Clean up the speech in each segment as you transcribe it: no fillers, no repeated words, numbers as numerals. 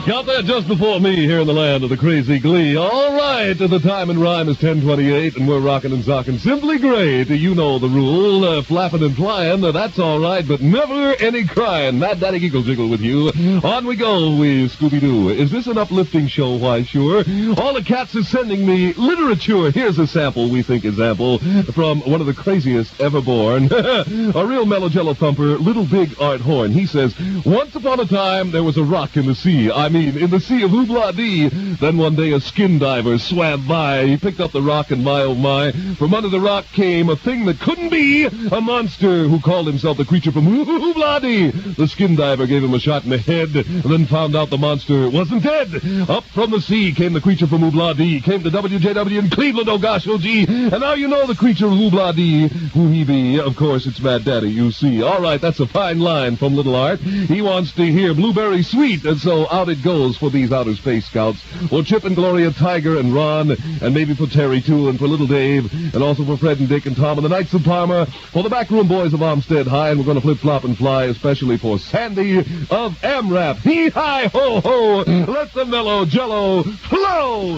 Got that just before me here in the land of the crazy glee. All right, the time and rhyme is 10:28, and we're rocking and socking simply great. You know the rule, flapping and flying, that's all right, but never any crying. Mad Daddy Giggle Jiggle with you. On we go, we Scooby-Doo. Is this an uplifting show? Why, sure. All the cats are sending me literature. Here's a sample we think is ample from one of the craziest ever born. A real mellow-jello thumper, Little Big Art Horn. He says, once upon a time, there was a rock in the sea. In the sea of Oobla-Dee. Then one day a skin diver swam by. He picked up the rock and my, oh my, from under the rock came a thing that couldn't be, a monster who called himself the creature from Oobla-Dee. The skin diver gave him a shot in the head and then found out the monster wasn't dead. Up from the sea came the creature from Oobla-Dee. Came to WJW in Cleveland, oh gosh, oh gee. And now you know the creature of Oobla-Dee, who he be. Of course, it's Mad Daddy, you see. All right, that's a fine line from Little Art. He wants to hear Blueberry Sweet, and so out it goes for these outer space scouts. Well, Chip and Gloria, Tiger and Ron, and maybe for Terry, too, and for Little Dave, and also for Fred and Dick and Tom and the Knights of Parma, for the backroom boys of Olmsted High, and we're going to flip-flop and fly, especially for Sandy of AMRAP. Hee-hi-ho-ho! Let the mellow jello flow!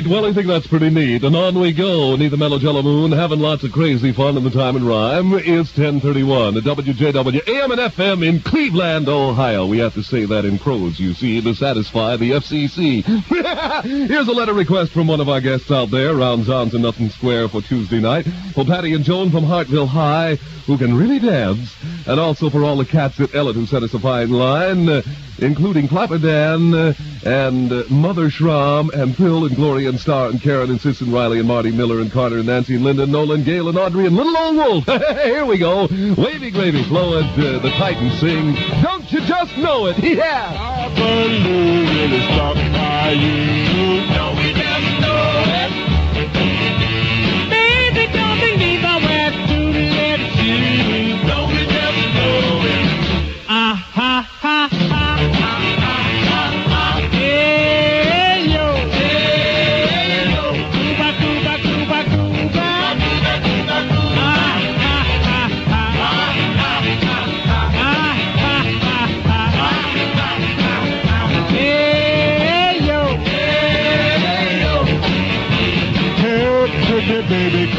Well, I think that's pretty neat. And on we go. Neath the mellow jello moon, having lots of crazy fun in the time and rhyme. It's 10:31 at WJW AM and FM in Cleveland, Ohio. We have to say that in prose, you see, to satisfy the FCC. Here's a letter request from one of our guests out there around Johns and Nothing Square for Tuesday night. For Patty and Joan from Hartville High, who can really dance. And also for all the cats at Ellett who sent us a fine line, including Clapper Dan and Mother Schramm and Phil and Gloria and Star and Karen and Sis and Riley and Marty Miller and Carter and Nancy and Linda and Nolan, Gail and Audrey and Little Old Wolf. Here we go. Wavy gravy, flow it, the Titans sing. Don't you just know it? Yeah. I believe it's stuck by you. Don't we just know it? Baby, don't believe I went to let you. Don't we just know it? Ha ha ha ha.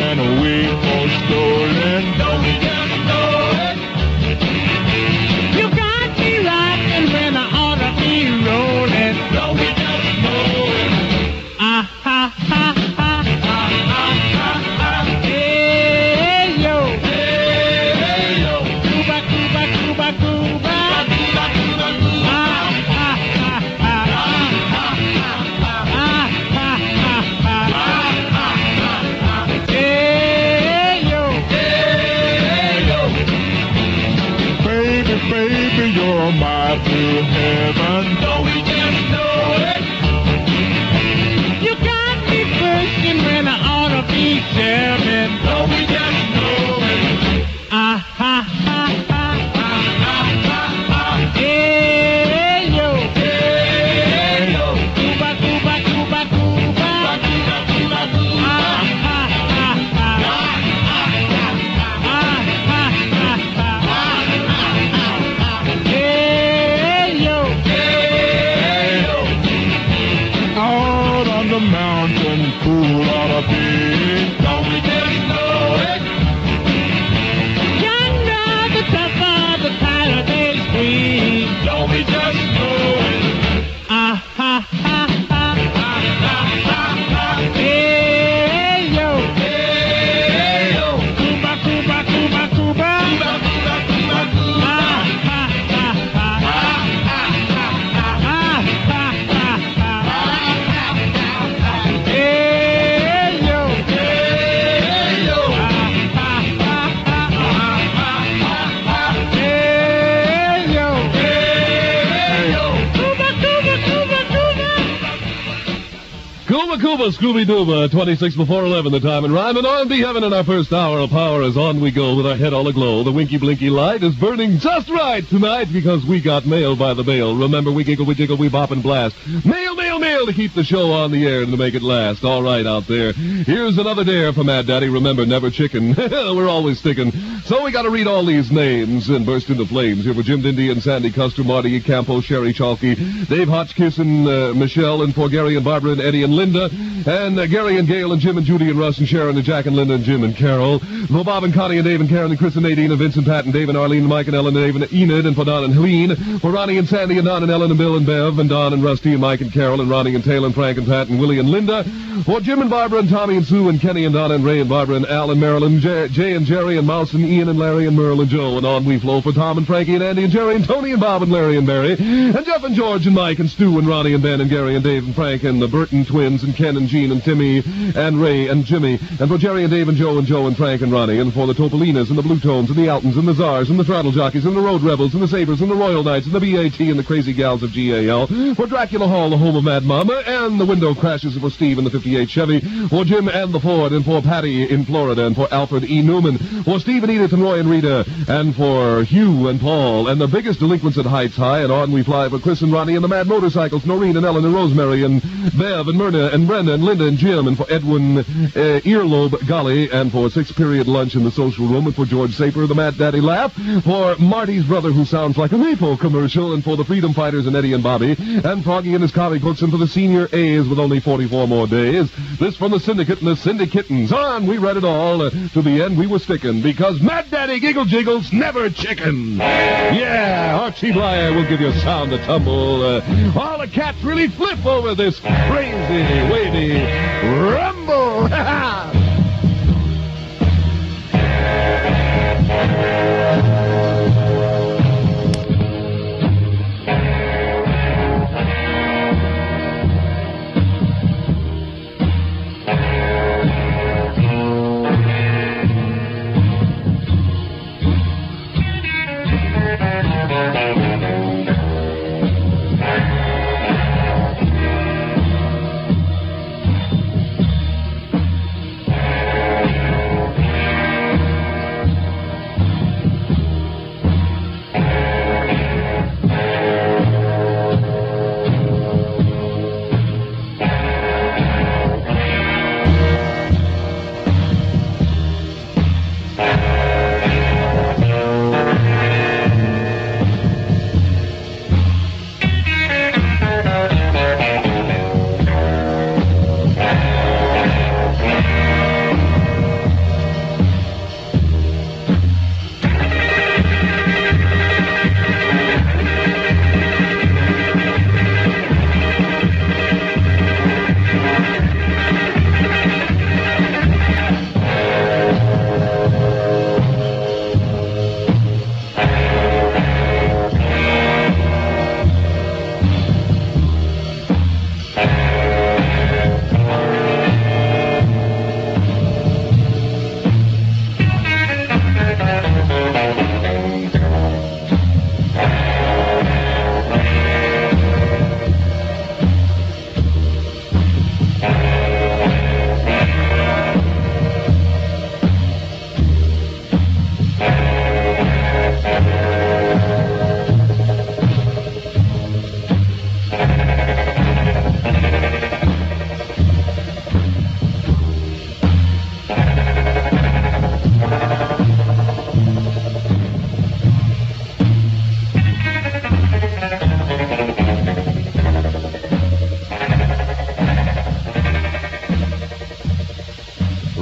and we won't stolen. Don't we just know it? You got me rocking when I ought to be rolling. Don't we just know it? Ah ha ha ha ha ha ha ha. Hey yo, hey yo, Cuba, Cuba, Cuba, Cuba, Cuba, Cuba, Cuba. Ah ha ha ha ha ha ha ha ha ha ha. Hey yo, hey yo. Baby, baby, you're my true heaven. Don't we just know it? You got me pushing when I ought to be sharing. Don't we just know it? Ah ha ha ha ha ha ha ha. Hey yo, hey yo, Cuba, Cuba, Cuba, Cuba, Cuba, Cuba, Cuba. Ah ha ha ha. Ah ha ha ha. Hey yo, hey yo. Out on the mountain, cool on a beach. Don't we just know it? Younger, the tougher, the tighter they squeeze. Don't we just know it? Ah ha ha ha ha ha ha ha. Hey yo, hey yo, Cuba, Cuba, Cuba, Cuba, Cuba, Cuba, Cuba, Cuba. Ah ha ha ha ha ha ha ha ha ha ha. Hey yo, hey yo, ah ha ha ha ha ha ha. Hey yo, hey yo, Cuba, Cuba, Cuba, Cuba. Cuba, Cuba, Scooby-Dooba, 26 before 11, the time and rhyme. And R&B heaven in our first hour of power is on we go with our head all aglow. The winky blinky light is burning just right tonight because we got mail by the mail. Remember, we giggle, we jiggle, we bop and blast. Mail, mail, mail to keep the show on the air and to make it last. All right out there. Here's another dare for Mad Daddy. Remember, never chicken. We're always sticking. So we got to read all these names and burst into flames. Here for Jim Dindy and Sandy Custer, Marty Campo, Sherry Chalky, Dave Hotchkiss and Michelle, and for Gary and Barbara and Eddie and Linda, and Gary and Gail and Jim and Judy and Russ and Sharon and Jack and Linda and Jim and Carol, for Bob and Connie and Dave and Karen and Chris and Nadine and Vincent, Pat and Dave and Arlene and Mike and Ellen and Dave and Enid, and for Don and Helene, for Ronnie and Sandy and Don and Ellen and Bill and Bev, and Don and Rusty and Mike and Carol and Ronnie and Taylor and Frank and Pat and Willie and Linda, for Jim and Barbara and Tommy and Sue and Kenny and Donna and Ray and Barbara and Al and Marilyn, Jay and Jerry and Mouse and Ian and Larry and Merle and Joe, and on we flow for Tom and Frankie and Andy and Jerry and Tony and Bob and Larry and Barry, and Jeff and George and Mike and Stu and Ronnie and Ben and Gary and Dave and Frank and the Burton twins and Ken and Jean and Timmy and Ray and Jimmy, and for Jerry and Dave and Joe and Frank and Ronnie, and for the Topolinas and the Blue Tones and the Altons and the Czars and the Throttle Jockeys and the Road Rebels and the Sabres and the Royal Knights and the BAT and the Crazy Gals of GAL, for Dracula Hall, the home of Mad Mama, and the Window Crashes for Steve and the 58 Chevy, for Jim and the Ford, and for Patty in Florida, and for Alfred E. Newman, for Steve and Edith and Roy and Rita, and for Hugh and Paul, and the biggest delinquents at Heights High, and on we fly for Chris and Ronnie and the Mad Motorcycles, Noreen and Ellen and Rosemary, and Bev and Myrna and Brenda and Linda and Jim, and for Edwin Earlobe Golly, and for Sixth Period Lunch in the Social Room, and for George Saper, the Mad Daddy Laugh, for Marty's brother who sounds like a Maple commercial, and for the Freedom Fighters and Eddie and Bobby, and Froggy and his comic books, and for the Senior A's with only 44 more days. This from the Syndicate and the Syndikittens. On, we read it all. To the end we were sticking, because Mad Daddy Giggle Jiggles never chicken. Yeah, Archie Blyer will give you a sound to tumble. All the cats really flip over this crazy, wavy rumble.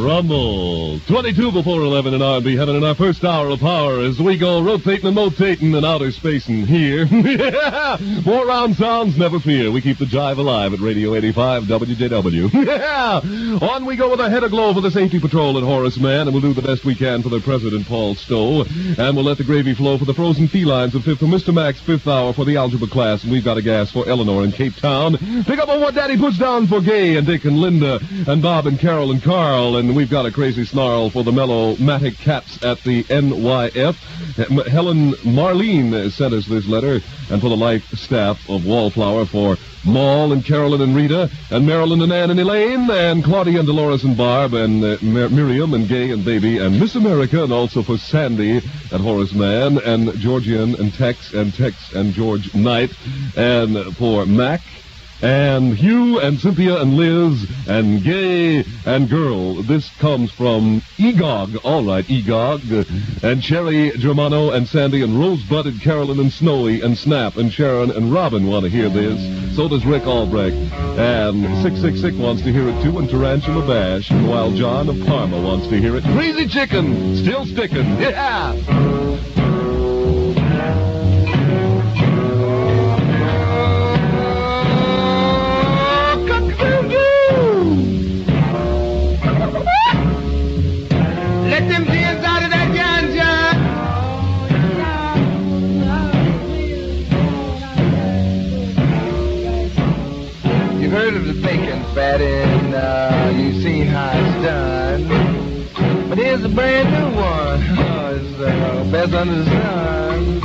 Rumble. 22 before 11 in R&B Heaven, in our first hour of power as we go rotating and motating in outer space and here. Yeah! More round sounds, never fear. We keep the jive alive at Radio 85 WJW. Yeah! On we go with a head aglow for the Safety Patrol at Horace Mann, and we'll do the best we can for their president, Paul Stowe. And we'll let the gravy flow for the frozen felines of Fifth for Mr. Mack's fifth hour for the algebra class, and we've got a gas for Eleanor in Cape Town. Pick up on what Daddy puts down for Gay and Dick and Linda and Bob and Carol and Carl, and we've got a crazy snarl for the mellow-matic cats at the NYF. Helen Marlene sent us this letter, and for the life staff of Wallflower, for Maul and Carolyn and Rita, and Marilyn and Ann and Elaine, and Claudia and Dolores and Barb, and Miriam and Gay and Baby, and Miss America, and also for Sandy at Horace Mann, and Georgian and Tex and George Knight, and for Mac, and Hugh and Cynthia and Liz and Gay and Girl. This comes from Egog. All right, Egog. And Sherry Germano and Sandy and Rosebud and Carolyn and Snowy and Snap and Sharon and Robin want to hear this. So does Rick Albrecht. And 666 wants to hear it too, and Tarantula Bash. While John of Parma wants to hear it. Crazy Chicken, still sticking. Yeah! Let them dance out of that ganja. You've heard of the bacon fat, and you've seen how it's done. But here's a brand new one. It's best under the sun.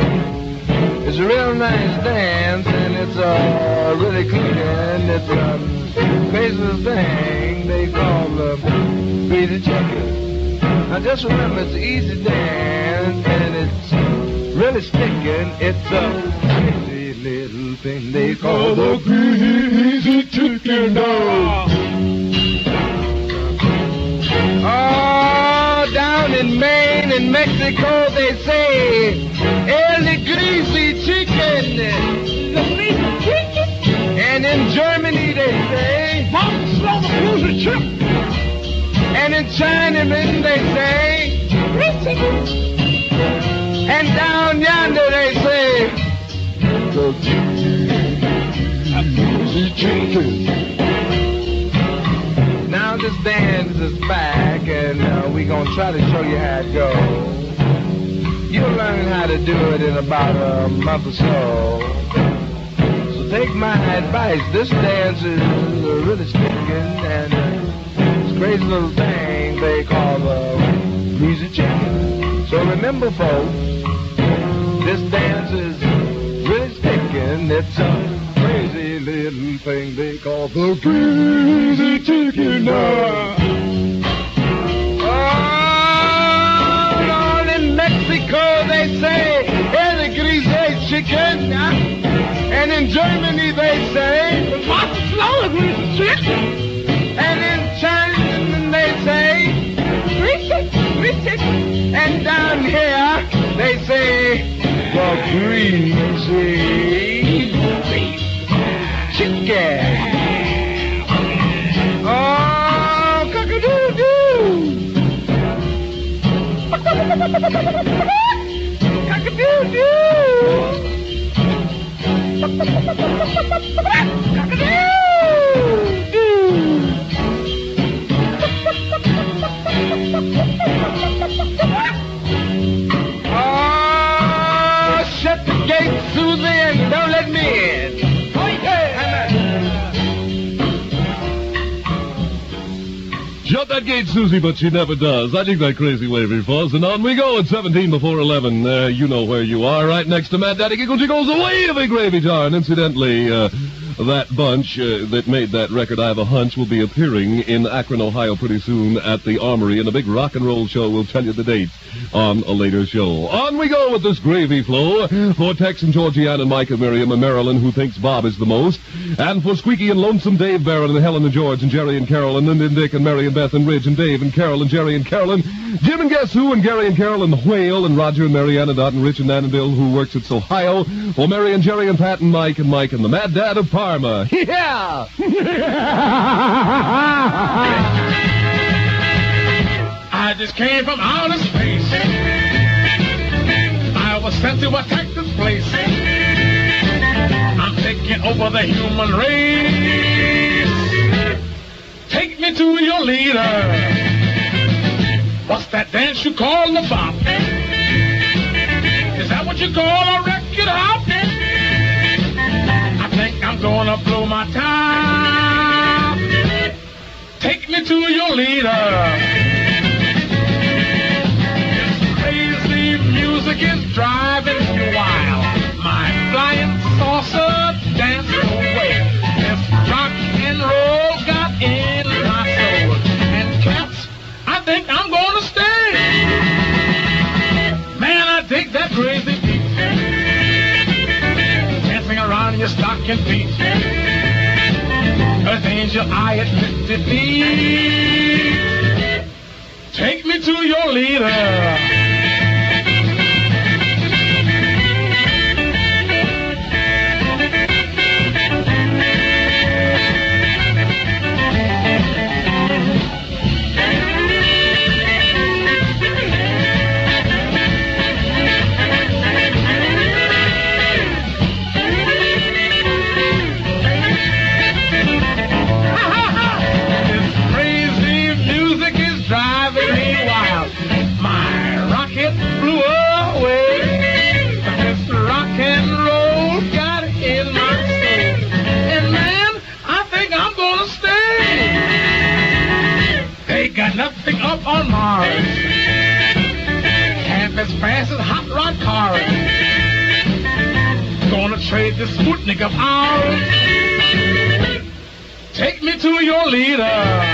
It's a real nice dance, and it's really cooking. It's a crazy little thing they call the Crazy Chicken. Now just remember, it's an easy dance, and it's really sticking. It's a crazy little thing they call the Crazy Chicken dance. Oh, down in Maine and Mexico, they say, El Greasy Chicken. The Greasy Chicken? And in Germany, they say, Mom, slow the Greasy Chicken. And in Chinaman they say, and down yonder they say, the Greasy Chicken. Now this dance is back, and we're going to try to show you how it goes. You'll learn how to do it in about a month or so. So take my advice, this dance is really sticking, and crazy little thing they call the Greasy Chicken. So remember, folks, this dance is really sticking. It's a crazy little thing they call the Greasy Chicken. Oh, down in Mexico they say, El Greasy Chicken. And in Germany they say, what's the slow Greasy Chicken? And in China they say, and down here they say, the Greasy Chicken. Oh, cock-a-doo-doo. Cock-a-doo-doo. Cock-a-doo. Oh, shut the gate, Susie, and don't let me in. Shut that gate, Susie, but she never does. I think that crazy wavy fuzz. And on we go at 17 before 11. You know where you are, right next to Mad Daddy Giggle Jiggles, a wavy gravy jar. And incidentally, that bunch that made that record, I Have a Hunch, will be appearing in Akron, Ohio pretty soon at the Armory in a big rock and roll show. We'll tell you the dates on a later show. On we go with this gravy flow for Tex and Georgianne and Mike and Miriam and Marilyn, who thinks Bob is the most, and for Squeaky and Lonesome Dave Barron and Helen and George and Jerry and Carol and Linda and Dick and Mary and Beth and Ridge and Dave and Carol and Jerry and Carolyn, Jim and Guess Who and Gary and Carol and the Whale and Roger and Mariana Dot and Rich and Nan and Bill, who works at Ohio, for Mary and Jerry and Pat and Mike and the Mad Dad of Parma. Yeah! just came from outer space. I was sent to attack this place. I'm taking over the human race. Take me to your leader. What's that dance you call the bop? Is that what you call a record hop? I think I'm gonna blow my top. Take me to your leader. This crazy music is driving me wild. My flying saucer dance away. This rock and roll got in my soul. And cats, I think I'm gonna stay. Man, I dig that crazy beat. Dancing around in your stocking feet. Earth angel, I admit defeat. Take me to your leader. Driving me wild. My rocket flew away. This rock and roll got in my soul. And man, I think I'm gonna stay. They got nothing up on Mars. Half as fast as hot rod cars. Gonna trade this Sputnik of ours. Take me to your leader.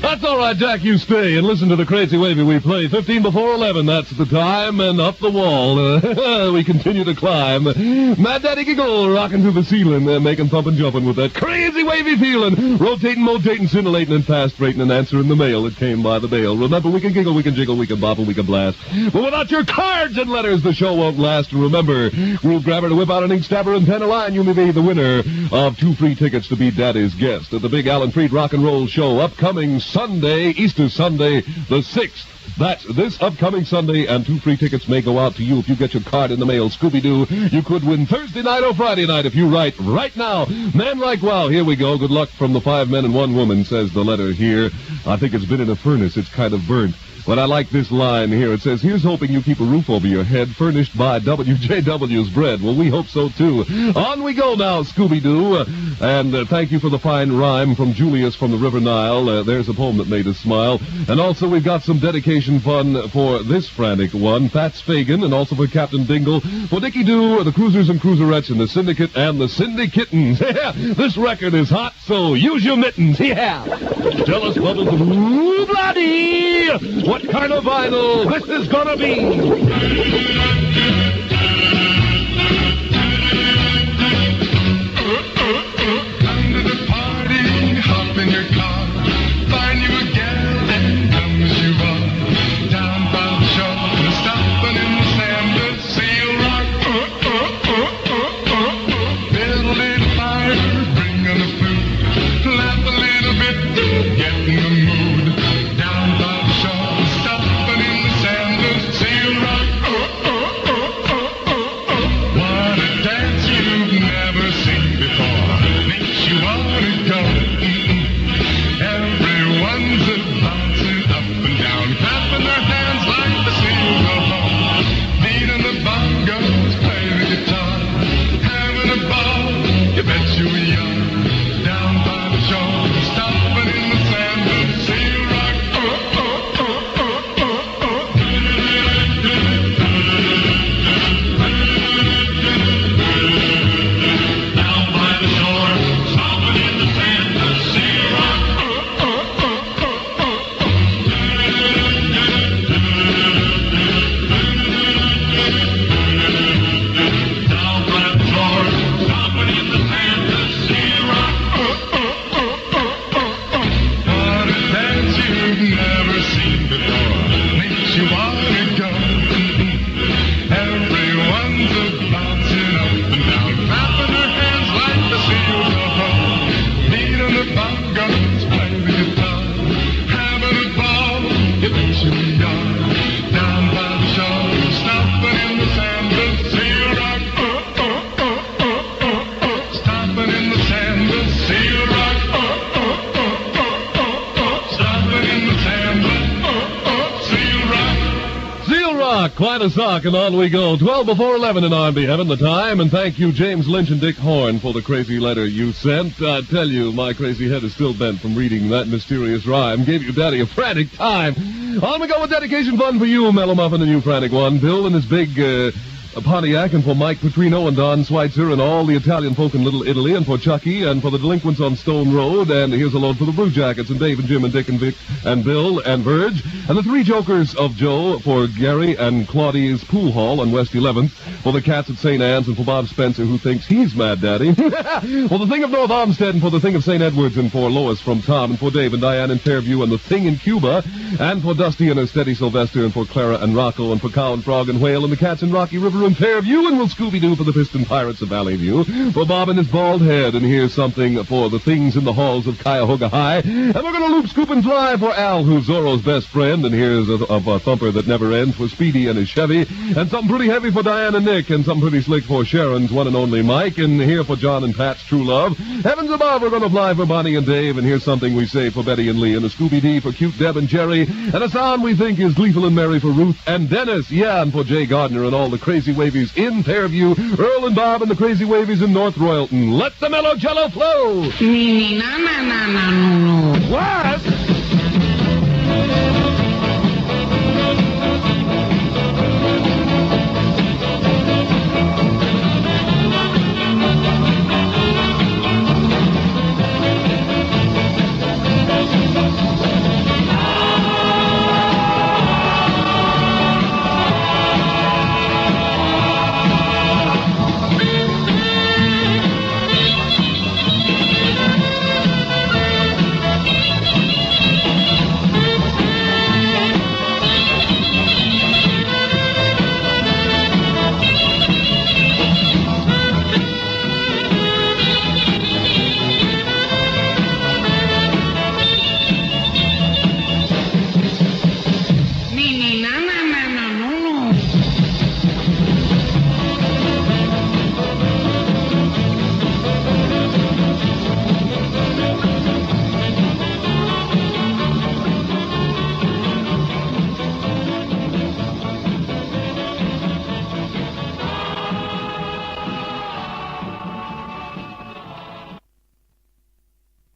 That's all right, Jack, you stay and listen to the crazy wavy we play. 15 before 11, that's the time, and up the wall. We continue to climb. Mad Daddy Giggle rocking to the ceiling, making thumping jumping with that crazy wavy feeling. Rotating, motating, scintillating, and fast rating and answering the mail that came by the bail. Remember, we can giggle, we can jiggle, we can bobble, we can blast. But without your cards and letters, the show won't last. And remember, rule grabber to whip out an ink stabber and pen a line. You may be the winner of 2 free tickets to be Daddy's guest at the Big Alan Freed Rock and Roll Show upcoming Sunday, Easter Sunday, the 6th. That's this upcoming Sunday, and 2 free tickets may go out to you if you get your card in the mail. Scooby-Doo, you could win Thursday night or Friday night if you write right now. Man like wow, here we go. Good luck from the 5 men and 1 woman, says the letter here. I think it's been in a furnace. It's kind of burnt. But I like this line here. It says, here's hoping you keep a roof over your head, furnished by WJW's bread. Well, we hope so, too. On we go now, Scooby-Doo. And thank you for the fine rhyme from Julius from the River Nile. There's a poem that made us smile. And also, we've got some dedication fun for this frantic one, Fats Fagan, and also for Captain Dingle, for Dickie Doo, the Cruisers and Cruiserettes, and the Syndicate, and the Syndikittens. This record is hot, so use your mittens. Yeah. Tell us, Bubbles, ooh, bloody! What kind of vinyl this is gonna be? Come to the party, hop in your car, find you a gal and come as you are. Down by the shore, stopping in the sand, the sail rock. Build a little fire, bring on the food, laugh a little bit, get in the mood. Down by the shore, stopping in the sand, the sail rock. What a dance you've never seen before. Makes you wanna go. Everyone's a bouncing up and down, clapping their hands like the sails go home. Beating the bongos, playing the guitar, having a ball. You bet you we are. Down by the shore, stopping in the sand, the sail rock. Down by the shore, stopping in the sand, the sail rock. Down by the shore, stopping in the sand, the sail rock. What a dance you've never seen before, makes you wanna go. quite a sock, and on we go. 12 before 11 in R&B Heaven, the time, and thank you, James Lynch and Dick Horn, for the crazy letter you sent. I tell you, my crazy head is still bent from reading that mysterious rhyme. Gave your daddy a frantic time. On we go with dedication fun for you, Mellow Muffin, and you frantic one. Bill and his big, Pontiac, and for Mike Petrino and Don Schweitzer and all the Italian folk in Little Italy, and for Chucky, and for the delinquents on Stone Road, and here's a load for the Blue Jackets, and Dave and Jim and Dick and Vic and Bill and Verge, and the three jokers of Joe for Gary and Claudia's Pool Hall on West 11th, for the cats at St. Anne's, and for Bob Spencer, who thinks he's Mad Daddy, for the Thing of North Olmsted, and for the Thing of St. Edwards, and for Lois from Tom, and for Dave and Diane in Fairview, and the Thing in Cuba, and for Dusty and her steady Sylvester, and for Clara and Rocco, and for Cow and Frog and Whale, and the cats in Rocky River and Fairview, and we'll Scooby-Doo for the Piston Pirates of Valley View, for Bob and his bald head, and here's something for the things in the halls of Cuyahoga High, and we're going to loop, scoop, and fly for Al, who's Zorro's best friend, and here's a thumper that never ends for Speedy and his Chevy, and something pretty heavy for Diane and Nick, and something pretty slick for Sharon's one and only Mike, and here for John and Pat's true love. Heavens above, we're going to fly for Bonnie and Dave, and here's something we say for Betty and Lee, and a Scooby-Dee for cute Deb and Jerry, and a sound we think is gleeful and merry for Ruth and Dennis, yeah, and for Jay Gardner and all the crazy wavies in Fairview, Earl and Bob and the crazy wavies in North Royalton. Let the mellow jello flow! Na na na na no no. Why?